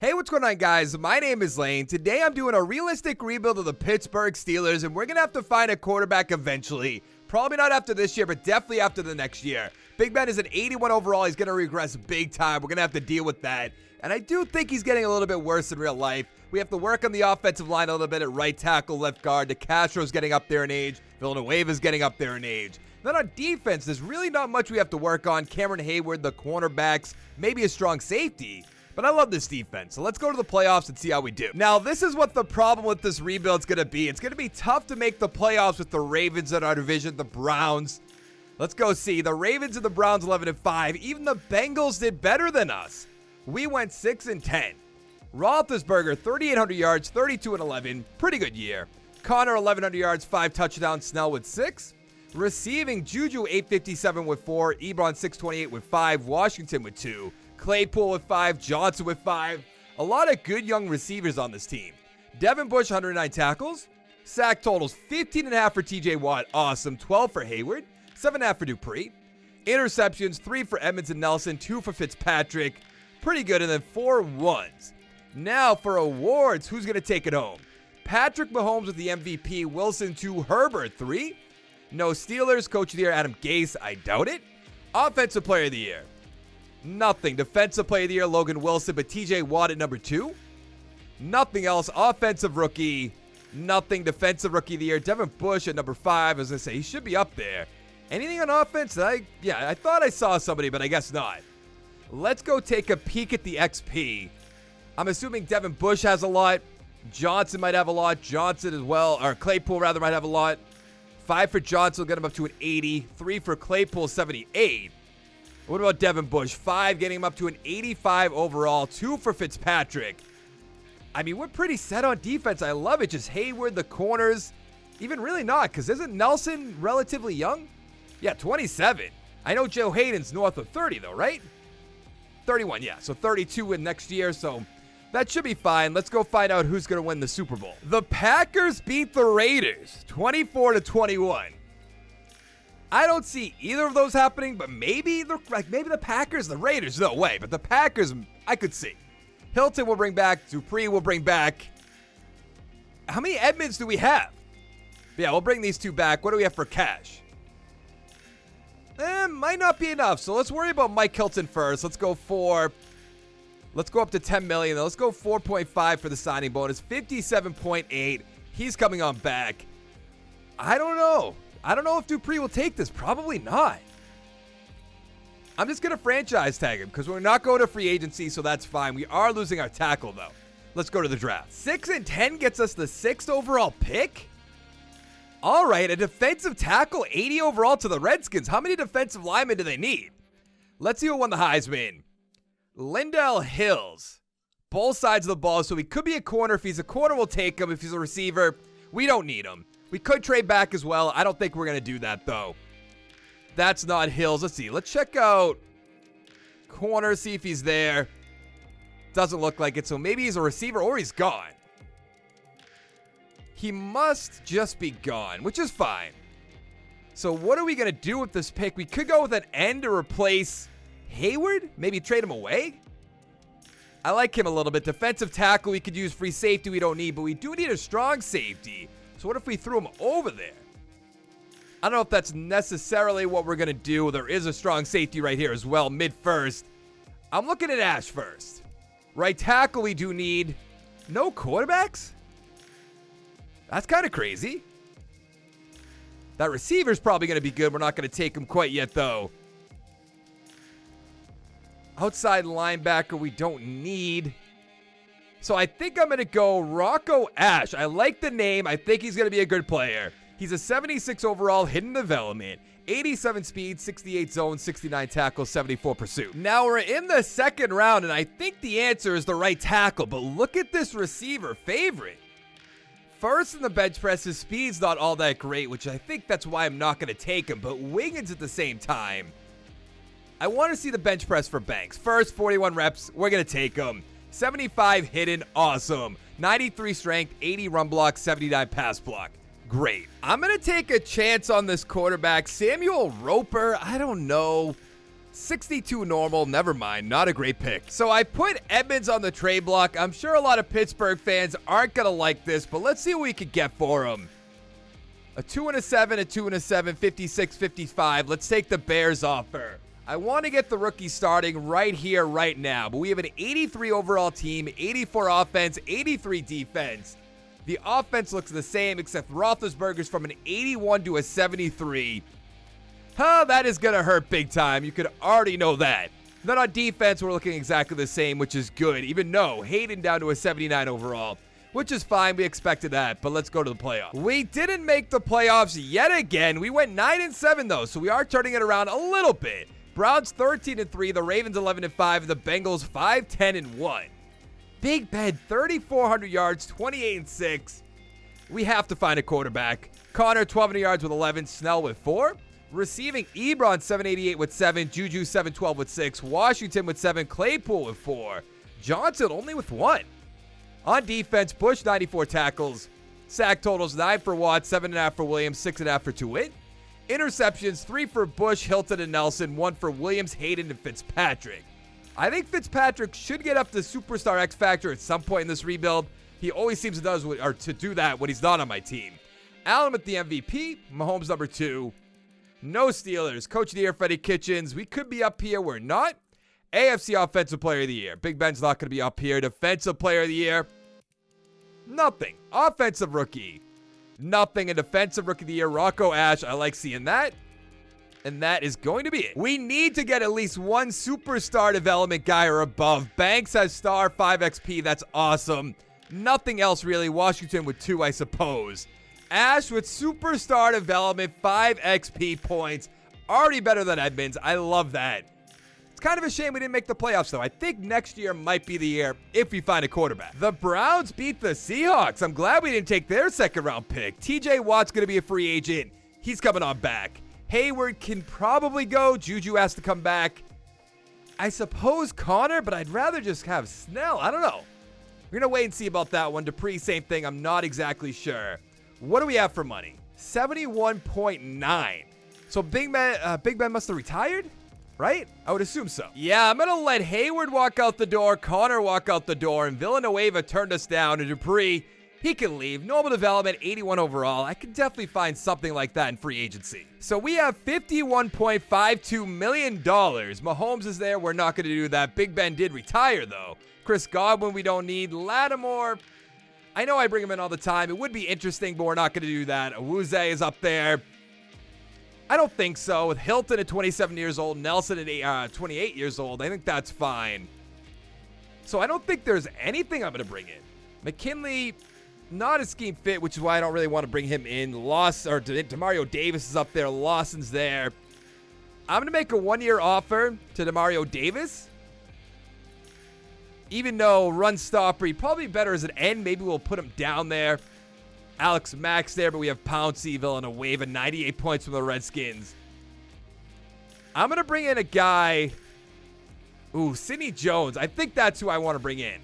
Hey, what's going on, guys? My name is Lane. Today I'm doing a realistic rebuild of the Pittsburgh Steelers, and we're going to have to find a quarterback eventually. Probably not after this year, but definitely after the next year. Big Ben is an 81 overall. He's going to regress big time. We're going to have to deal with that. And I do think he's getting a little bit worse in real life. We have to work on the offensive line a little bit at right tackle, left guard. DeCastro's getting up there in age. Villanueva's getting up there in age. Then on defense, there's really not much we have to work on. Cameron Hayward, the cornerbacks, maybe a strong safety. But I love this defense, so let's go to the playoffs and see how we do. Now, this is what the problem with this rebuild's going to be. It's going to be tough to make the playoffs with the Ravens in our division, the Browns. Let's go see. The Ravens and the Browns 11-5. Even the Bengals did better than us. We went 6-10. Roethlisberger, 3,800 yards, 32-11. Pretty good year. Connor, 1,100 yards, 5 touchdowns. Snell with 6. Receiving, Juju, 857 with 4. Ebron, 628 with 5. Washington with 2. Claypool with 5, Johnson with 5. A lot of good young receivers on this team. Devin Bush, 109 tackles. Sack totals, 15.5 for TJ Watt. Awesome. 12 for Hayward. 7.5 for Dupree. Interceptions, 3 for Edmonds and Nelson. 2 for Fitzpatrick. Pretty good. And then 4 ones. Now for awards, who's going to take it home? Patrick Mahomes with the MVP. Wilson 2. Herbert 3. No Steelers. Coach of the Year, Adam Gase. I doubt it. Offensive Player of the Year. Nothing. Defensive Player of the Year, Logan Wilson, but TJ Watt at number 2. Nothing else. Offensive Rookie. Nothing. Defensive Rookie of the Year, Devin Bush at number 5. As I say, he should be up there. Anything on offense? I thought I saw somebody, but I guess not. Let's go take a peek at the XP. I'm assuming Devin Bush has a lot. Johnson might have a lot. Johnson as well, or Claypool rather, might have a lot. 5 for Johnson will get him up to an 80. 3 for Claypool, 78. What about Devin Bush? 5, getting him up to an 85 overall. 2 for Fitzpatrick. I mean, we're pretty set on defense. I love it. Just Hayward, the corners. Even really not, because isn't Nelson relatively young? Yeah, 27. I know Joe Hayden's north of 30, though, right? 31, yeah. So 32 in next year, so that should be fine. Let's go find out who's going to win the Super Bowl. The Packers beat the Raiders, 24-21. I don't see either of those happening, but maybe the Packers, the Raiders, no way. But the Packers, I could see. Hilton will bring back. Dupree will bring back. How many Edmonds do we have? Yeah, we'll bring these 2 back. What do we have for cash? Might not be enough. So let's worry about Mike Hilton first. Let's go up to 10 million. Let's go 4.5 for the signing bonus. 57.8. He's coming on back. I don't know if Dupree will take this. Probably not. I'm just going to franchise tag him because we're not going to free agency, so that's fine. We are losing our tackle, though. Let's go to the draft. 6-10 gets us the 6th overall pick. All right, a defensive tackle, 80 overall to the Redskins. How many defensive linemen do they need? Let's see who won the Heisman. Lindell Hills. Both sides of the ball, so he could be a corner. If he's a corner, we'll take him. If he's a receiver, we don't need him. We could trade back as well. I don't think we're going to do that, though. That's not Hills. Let's see. Let's check out corner, see if he's there. Doesn't look like it, so maybe he's a receiver or he's gone. He must just be gone, which is fine. So what are we going to do with this pick? We could go with an end to replace Hayward. Maybe trade him away. I like him a little bit. Defensive tackle, we could use free safety we don't need, but we do need a strong safety. So what if we threw him over there? I don't know if that's necessarily what we're going to do. There is a strong safety right here as well, mid-first. I'm looking at Ash first. Right tackle we do need. No quarterbacks? That's kind of crazy. That receiver's probably going to be good. We're not going to take him quite yet, though. Outside linebacker we don't need. So I think I'm going to go Rocco Ash. I like the name. I think he's going to be a good player. He's a 76 overall, hidden development, 87 speed, 68 zone, 69 tackle, 74 pursuit. Now we're in the second round, and I think the answer is the right tackle, but look at this receiver favorite. First in the bench press, his speed's not all that great, which I think that's why I'm not going to take him, but Wiggins at the same time. I want to see the bench press for Banks. First, 41 reps, we're going to take him. 75 hidden, awesome. 93 strength, 80 run block, 79 pass block. Great. I'm going to take a chance on this quarterback. Samuel Roper, I don't know. 62 normal, never mind, not a great pick. So I put Edmonds on the trade block. I'm sure a lot of Pittsburgh fans aren't going to like this, but let's see what we could get for him. A 2 and a 7, a 2 and a 7, 56, 55. Let's take the Bears offer. I want to get the rookie starting right here, right now, but we have an 83 overall team, 84 offense, 83 defense. The offense looks the same, except Roethlisberger's from an 81 to a 73. That is going to hurt big time. You could already know that. Then on defense, we're looking exactly the same, which is good. Even though Hayden down to a 79 overall, which is fine. We expected that, but let's go to the playoffs. We didn't make the playoffs yet again. We went 9-7 though, so we are turning it around a little bit. Browns 13-3, the Ravens 11-5, the Bengals 5-10-1. Big Ben 3,400 yards, 28-6. We have to find a quarterback. Connor 1,200 yards with 11, Snell with 4. Receiving Ebron 788 with 7, Juju 712 with 6, Washington with 7, Claypool with 4, Johnson only with 1. On defense, Bush 94 tackles, sack totals 9 for Watts, 7.5 for Williams, 6.5 for Tuitt. Interceptions 3 for Bush, Hilton, and Nelson, 1 for Williams, Hayden, and Fitzpatrick. I think Fitzpatrick should get up to superstar X Factor at some point in this rebuild. He always seems to do that when he's not on my team. Allen with the MVP, Mahomes number 2. No Steelers. Coach of the Year, Freddie Kitchens. We could be up here. We're not. AFC Offensive Player of the Year. Big Ben's not going to be up here. Defensive Player of the Year. Nothing. Offensive Rookie. Nothing. And Defensive Rookie of the Year, Rocco Ash. I like seeing that. And that is going to be it. We need to get at least one superstar development guy or above. Banks has star 5 XP. That's awesome. Nothing else really. Washington with 2, I suppose. Ash with superstar development, 5 XP points. Already better than Edmonds. I love that. It's kind of a shame we didn't make the playoffs, though. I think next year might be the year if we find a quarterback. The Browns beat the Seahawks. I'm glad we didn't take their second-round pick. TJ Watt's going to be a free agent. He's coming on back. Hayward can probably go. Juju has to come back. I suppose Connor, but I'd rather just have Snell. I don't know. We're going to wait and see about that one. Dupree, same thing. I'm not exactly sure. What do we have for money? 71.9. So Big Ben must have retired, right? I would assume so. Yeah, I'm going to let Hayward walk out the door, Connor walk out the door, and Villanueva turned us down. And Dupree, he can leave. Normal development, 81 overall. I could definitely find something like that in free agency. So we have $51.52 million. Mahomes is there. We're not going to do that. Big Ben did retire, though. Chris Godwin, we don't need. Lattimore, I know I bring him in all the time. It would be interesting, but we're not going to do that. Awuzie is up there. I don't think so. With Hilton at 27 years old, Nelson at 28 years old, I think that's fine. So I don't think there's anything I'm going to bring in. McKinley, not a scheme fit, which is why I don't really want to bring him in. Demario Davis is up there. Lawson's there. I'm going to make a 1-year offer to Demario Davis. Even though run stopper, he probably better as an end. Maybe we'll put him down there. Alex Max there, but we have Pouncey, Villanueva, 98 points from the Redskins. I'm going to bring in a guy. Ooh, Sidney Jones. I think that's who I want to bring in.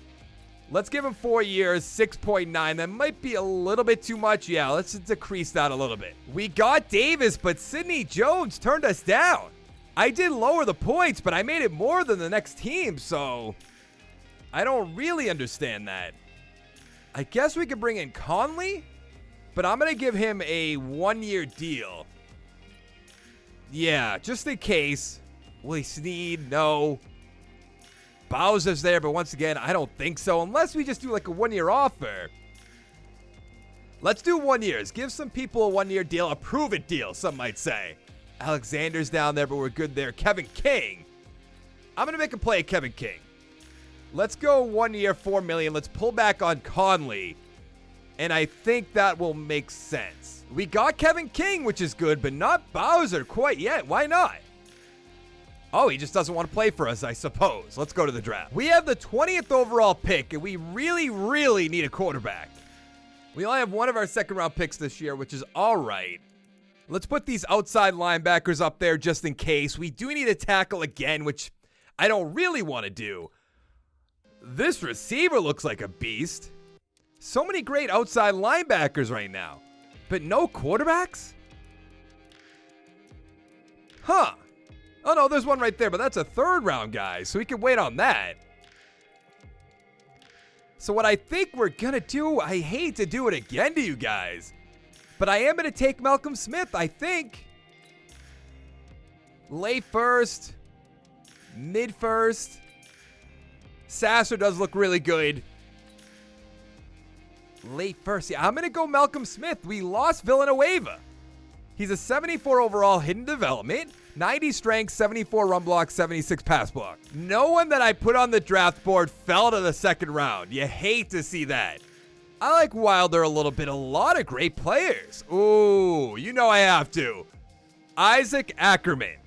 Let's give him 4 years, 6.9. That might be a little bit too much. Yeah, let's decrease that a little bit. We got Davis, but Sidney Jones turned us down. I did lower the points, but I made it more than the next team, so I don't really understand that. I guess we could bring in Conley, but I'm going to give him a 1-year deal. Yeah, just in case. Willie Snead, no. Bowser's there, but once again, I don't think so. Unless we just do like a 1-year offer. Let's do 1 year. Give some people a 1-year deal, a prove-it deal, some might say. Alexander's down there, but we're good there. Kevin King. I'm going to make a play at Kevin King. Let's go 1 year, $4 million. Let's pull back on Conley. And I think that will make sense. We got Kevin King, which is good, but not Bowser quite yet. Why not? Oh, he just doesn't want to play for us, I suppose. Let's go to the draft. We have the 20th overall pick, and we really, really need a quarterback. We only have one of our second-round picks this year, which is all right. Let's put these outside linebackers up there just in case. We do need a tackle again, which I don't really want to do. This receiver looks like a beast. So many great outside linebackers right now, but no quarterbacks? Huh. Oh, no, there's one right there, but that's a third round guy, so we can wait on that. So what I think we're going to do, I hate to do it again to you guys, but I am going to take Malcolm Smith, I think. Late first, mid first. Sasser does look really good. Late first. Yeah, I'm going to go Malcolm Smith. We lost Villanueva. He's a 74 overall hidden development, 90 strength, 74 run block, 76 pass block. No one that I put on the draft board fell to the second round. You hate to see that. I like Wilder a little bit. A lot of great players. Ooh, you know I have to. Isaac Ackerman.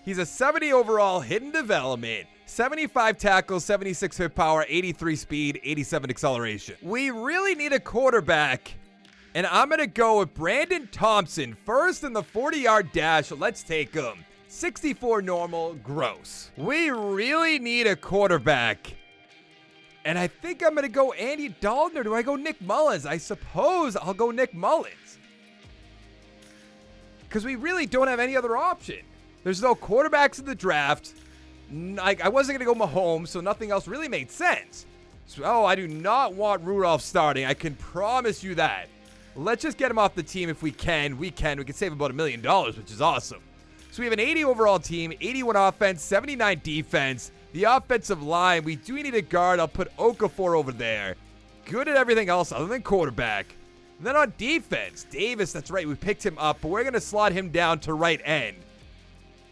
He's a 70 overall hidden development, 75 tackles, 76 hit power, 83 speed, 87 acceleration. We really need a quarterback, and I'm going to go with Brandon Thompson. First in the 40-yard dash. Let's take him. 64 normal, gross. We really need a quarterback, and I think I'm going to go Andy Dalton, or do I go Nick Mullins? I suppose I'll go Nick Mullins, because we really don't have any other option. There's no quarterbacks in the draft. I wasn't going to go Mahomes, so nothing else really made sense. So, I do not want Rudolph starting. I can promise you that. Let's just get him off the team if we can. We can save about $1 million, which is awesome. So we have an 80 overall team, 81 offense, 79 defense. The offensive line, we do need a guard. I'll put Okafor over there. Good at everything else other than quarterback. And then on defense, Davis, that's right, we picked him up, but we're going to slot him down to right end.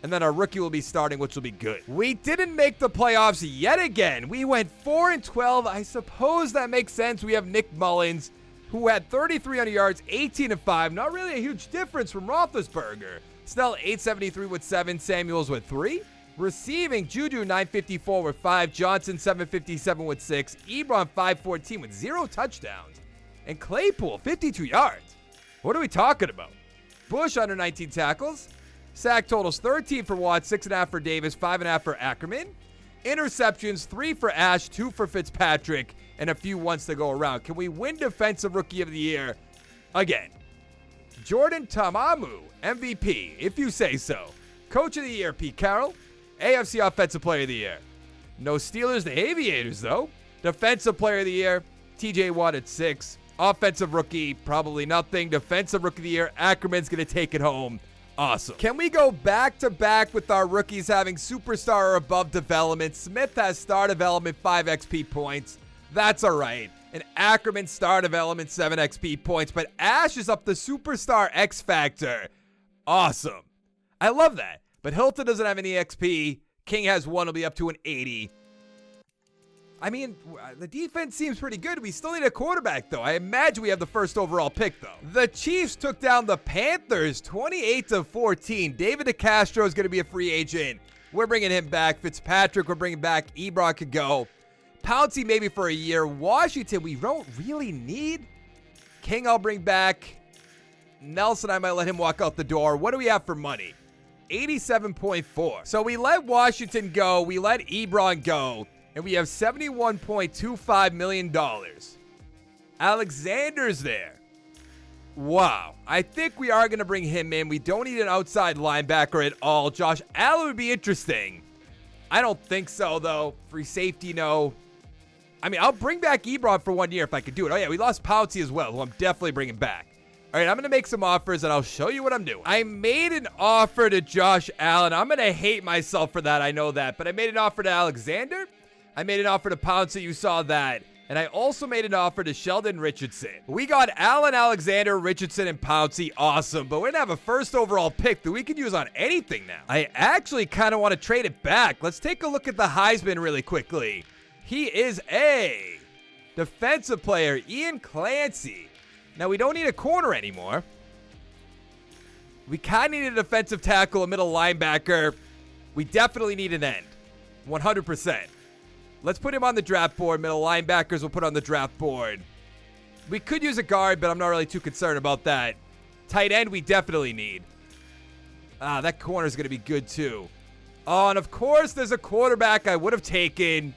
And then our rookie will be starting, which will be good. We didn't make the playoffs yet again. We went 4-12. I suppose that makes sense. We have Nick Mullins, who had 3,300 yards, 18-5. Not really a huge difference from Roethlisberger. Snell, 873 with 7. Samuels with 3. Receiving, Juju, 954 with 5. Johnson, 757 with 6. Ebron, 514 with 0 touchdowns. And Claypool, 52 yards. What are we talking about? Bush, under 19 tackles. Sack totals 13 for Watt, 6.5 for Davis, 5.5 for Ackerman. Interceptions, 3 for Ash, 2 for Fitzpatrick, and a few ones to go around. Can we win Defensive Rookie of the Year again? Jordan Tamamu, MVP, if you say so. Coach of the Year, Pete Carroll. AFC Offensive Player of the Year. No Steelers, the Aviators, though. Defensive Player of the Year, TJ Watt at 6. Offensive Rookie, probably nothing. Defensive Rookie of the Year, Ackerman's going to take it home. Awesome. Can we go back-to-back with our rookies having superstar or above development? Smith has star development, 5 XP points. That's all right. And Ackerman star development, 7 XP points. But Ash is up the superstar X factor. Awesome. I love that. But Hilton doesn't have any XP. King has 1. Will be up to an 80. I mean, the defense seems pretty good. We still need a quarterback, though. I imagine we have the first overall pick, though. The Chiefs took down the Panthers 28-14. David DeCastro is going to be a free agent. We're bringing him back. Fitzpatrick, we're bringing back. Ebron could go. Pouncey maybe for a year. Washington, we don't really need. King, I'll bring back. Nelson, I might let him walk out the door. What do we have for money? 87.4. So we let Washington go. We let Ebron go. And we have $71.25 million. Alexander's there. Wow. I think we are going to bring him in. We don't need an outside linebacker at all. Josh Allen would be interesting. I don't think so, though. Free safety, no. I mean, I'll bring back Ebron for 1 year if I could do it. Oh, yeah, we lost Pouncey as well, who I'm definitely bringing back. All right, I'm going to make some offers, and I'll show you what I'm doing. I made an offer to Josh Allen. I'm going to hate myself for that. I know that. But I made an offer to Alexander. I made an offer to Pouncey, you saw that. And I also made an offer to Sheldon Richardson. We got Allen, Alexander, Richardson, and Pouncey. Awesome. But we're going to have a first overall pick that we can use on anything now. I actually kind of want to trade it back. Let's take a look at the Heisman really quickly. He is a defensive player, Ian Clancy. Now, we don't need a corner anymore. We kind of need a defensive tackle, a middle linebacker. We definitely need an end. 100%. Let's put him on the draft board. Middle linebackers we'll put on the draft board. We could use a guard, but I'm not really too concerned about that. Tight end we definitely need. That corner's going to be good too. Oh, and of course there's a quarterback I would have taken.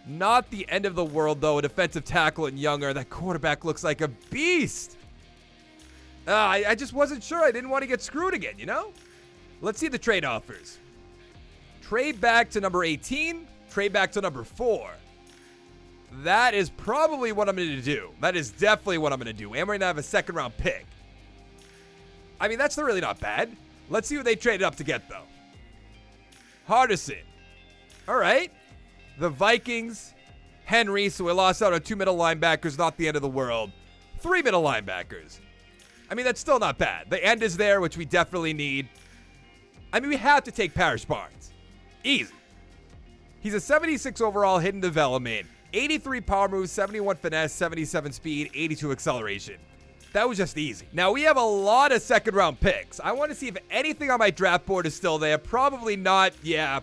Not the end of the world, though. A defensive tackle and younger. That quarterback looks like a beast. I just wasn't sure. I didn't want to get screwed again, you know? Let's see the trade offers. Trade back to number 18. Trade back to number 4. That is probably what I'm going to do. That is definitely what I'm going to do. And we're going to have a second round pick. I mean, that's really not bad. Let's see what they traded up to get, though. Hardison. All right. The Vikings. Henry. So we lost out on 2 middle linebackers. Not the end of the world. 3 middle linebackers. I mean, that's still not bad. The end is there, which we definitely need. I mean, we have to take Parrish Barnes. Easy. He's a 76 overall hidden development. 83 power moves, 71 finesse, 77 speed, 82 acceleration. That was just easy. Now, we have a lot of second-round picks. I want to see if anything on my draft board is still there. Probably not. Yeah.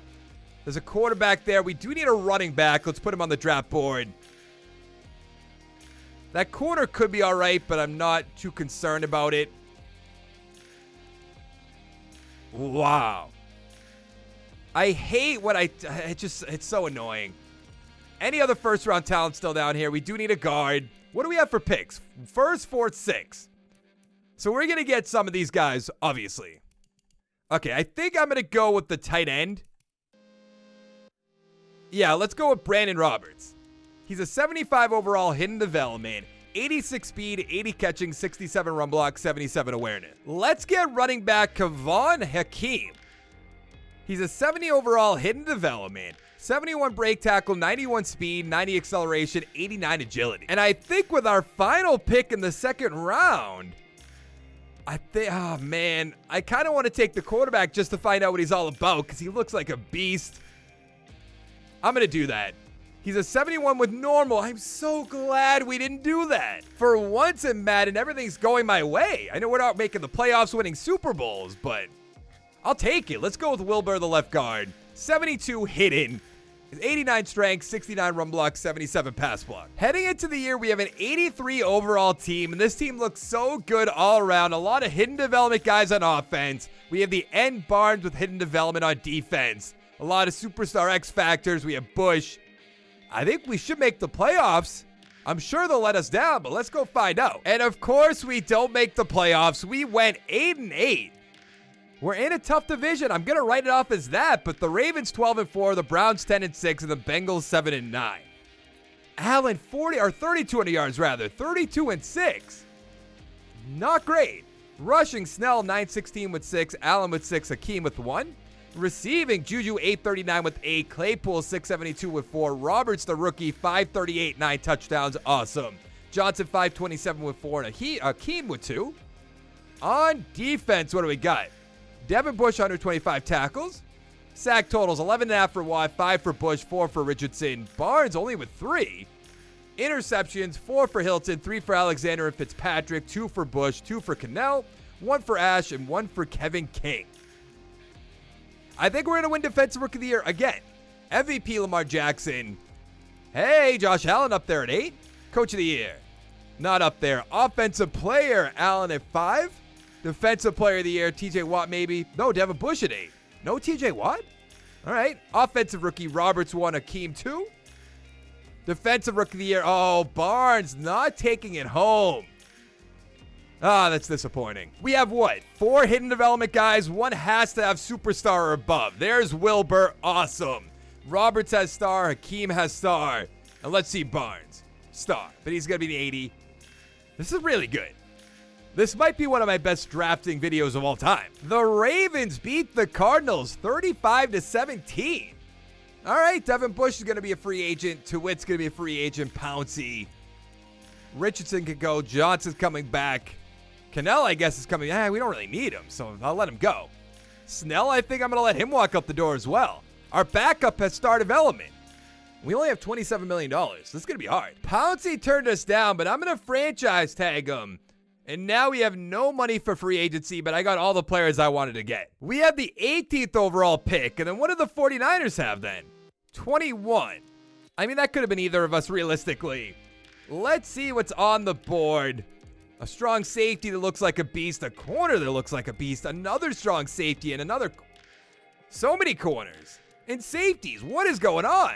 There's a quarterback there. We do need a running back. Let's put him on the draft board. That corner could be all right, but I'm not too concerned about it. Wow. I hate what it's so annoying. Any other first-round talent still down here? We do need a guard. What do we have for picks? First, fourth, sixth. So we're going to get some of these guys, obviously. Okay, I think I'm going to go with the tight end. Yeah, let's go with Brandon Roberts. He's a 75 overall hidden development, 86 speed, 80 catching, 67 run block, 77 awareness. Let's get running back Kavon Hakeem. He's a 70 overall hidden development, 71 break tackle, 91 speed, 90 acceleration, 89 agility. And I think with our final pick in the second round, oh man, I kind of want to take the quarterback just to find out what he's all about because he looks like a beast. I'm going to do that. He's a 71 with normal. I'm so glad we didn't do that. For once in Madden, everything's going my way. I know we're not making the playoffs, winning Super Bowls, but I'll take it. Let's go with Wilbur, the left guard. 72 hidden. 89 strength, 69 run block, 77 pass block. Heading into the year, we have an 83 overall team, and this team looks so good all around. A lot of hidden development guys on offense. We have the end Barnes with hidden development on defense. A lot of superstar X factors. We have Bush. I think we should make the playoffs. I'm sure they'll let us down, but let's go find out. And of course, we don't make the playoffs. We went 8-8. We're in a tough division. I'm going to write it off as that, but the Ravens 12-4, the Browns 10-6, and the Bengals 7-9. Allen 3200 yards rather, 32-6. Not great. Rushing Snell 916 with 6, Allen with 6, Hakeem with 1. Receiving Juju 839 with 8, Claypool 672 with 4, Roberts the rookie 538, 9 touchdowns, awesome. Johnson 527 with 4, and Hakeem with 2. On defense, what do we got? Devin Bush 125 tackles. Sack totals 11.5 for Watt, 5 for Bush, 4 for Richardson. Barnes only with 3. Interceptions 4 for Hilton, 3 for Alexander and Fitzpatrick, 2 for Bush, 2 for Cannell, 1 for Ash, and 1 for Kevin King. I think we're going to win Defensive Rookie of the Year again. MVP Lamar Jackson. Hey, Josh Allen up there at 8. Coach of the Year. Not up there. Offensive Player Allen at 5. Defensive Player of the Year TJ Watt maybe. No, Devin Bush at 8. No TJ Watt? All right. Offensive Rookie Roberts 1, Hakeem 2. Defensive Rookie of the Year. Oh, Barnes not taking it home. Ah, that's disappointing. We have what? 4 hidden development guys. 1 has to have superstar or above. There's Wilbur. Awesome. Roberts has star. Hakeem has star. And let's see Barnes. Star. But he's going to be the 80. This is really good. This might be one of my best drafting videos of all time. The Ravens beat the Cardinals 35-17. All right, Devin Bush is going to be a free agent. Tuitt's going to be a free agent. Pouncey. Richardson could go. Johnson's coming back. Cannell, I guess, is coming. We don't really need him, so I'll let him go. Snell, I think I'm going to let him walk up the door as well. Our backup has star development. We only have $27 million. This is going to be hard. Pouncey turned us down, but I'm going to franchise tag him. And now we have no money for free agency, but I got all the players I wanted to get. We have the 18th overall pick, and then what do the 49ers have then? 21. I mean, that could have been either of us realistically. Let's see what's on the board. A strong safety that looks like a beast. A corner that looks like a beast. Another strong safety and another. So many corners. And safeties. What is going on?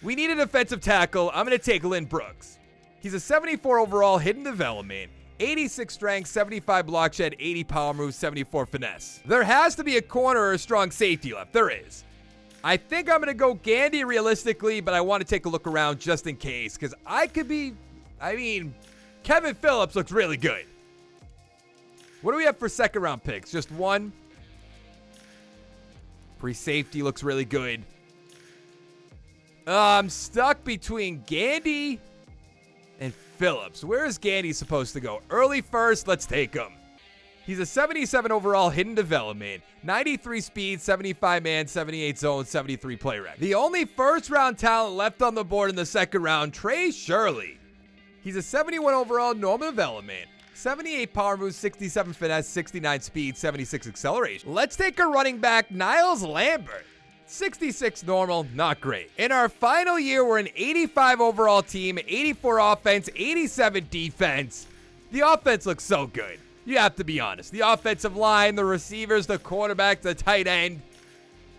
We need a defensive tackle. I'm going to take Lynn Brooks. He's a 74 overall hidden development. 86 strength, 75 block shed, 80 power move, 74 finesse. There has to be a corner or a strong safety left. There is. I think I'm going to go Gandy realistically, but I want to take a look around just in case, because Kevin Phillips looks really good. What do we have for second round picks? Just one. Free safety looks really good. I'm stuck between Gandy and Phillips. Where is Gandy supposed to go? Early first, let's take him. He's a 77 overall hidden development, 93 speed, 75 man, 78 zone, 73 play rec. The only first round talent left on the board in the second round, Trey Shirley. He's a 71 overall normal development, 78 power moves, 67 finesse, 69 speed, 76 acceleration. Let's take a running back, Niles Lambert. 66 normal, not great. In our final year, we're an 85 overall team, 84 offense, 87 defense. The offense looks so good. You have to be honest. The offensive line, the receivers, the quarterback, the tight end.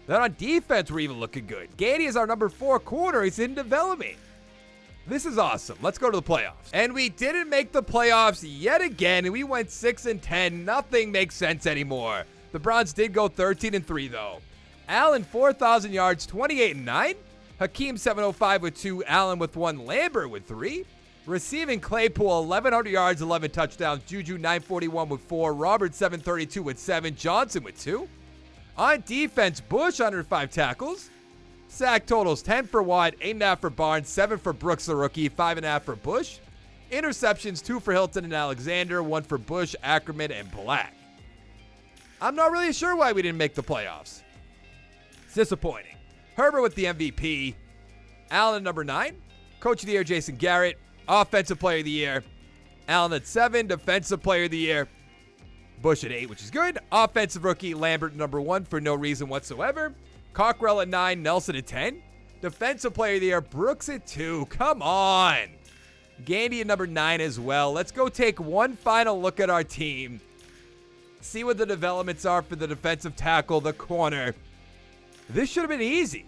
Then on defense, we're even looking good. Gandy is our number 4 corner. He's in development. This is awesome. Let's go to the playoffs. And we didn't make the playoffs yet again. We went 6-10. Nothing makes sense anymore. The Browns did go 13-3 though. Allen 4,000 yards, 28-9. Hakeem 705 with 2. Allen with 1. Lambert with 3. Receiving Claypool 1,100 yards, 11 touchdowns. Juju 941 with 4. Robert 732 with 7. Johnson with 2. On defense, Bush 105 tackles. Sack totals 10 for Watt, 8.5 for Barnes, 7 for Brooks the rookie, 5.5 for Bush. Interceptions 2 for Hilton and Alexander, 1 for Bush, Ackerman, and Black. I'm not really sure why we didn't make the playoffs. It's disappointing. Herbert with the MVP. Allen number 9. Coach of the Year Jason Garrett. Offensive Player of the Year. Allen at 7. Defensive Player of the Year. Bush at 8, which is good. Offensive Rookie Lambert number 1 for no reason whatsoever. Cockrell at 9. Nelson at 10. Defensive Player of the Year. Brooks at 2. Come on. Gandy at number 9 as well. Let's go take one final look at our team. See what the developments are for the defensive tackle, the corner. This should have been easy.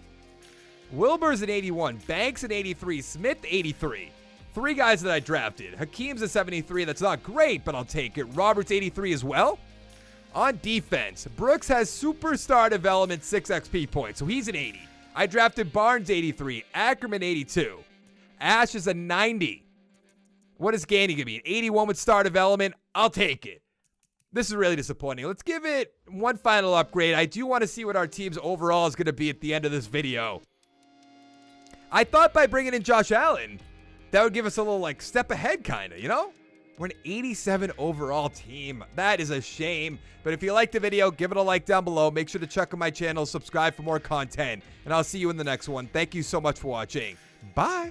Wilbur's at 81. Banks at 83. Smith 83. 3 guys that I drafted. Hakeem's at 73. That's not great, but I'll take it. Roberts 83 as well. On defense, Brooks has superstar development 6 XP points, so he's an 80. I drafted Barnes 83. Ackerman 82. Ash is a 90. What is Gandy going to be? An 81 with star development? I'll take it. This is really disappointing. Let's give it one final upgrade. I do want to see what our team's overall is going to be at the end of this video. I thought by bringing in Josh Allen, that would give us a little step ahead kind of, you know? We're an 87 overall team. That is a shame. But if you liked the video, give it a like down below. Make sure to check out my channel, subscribe for more content, and I'll see you in the next one. Thank you so much for watching. Bye.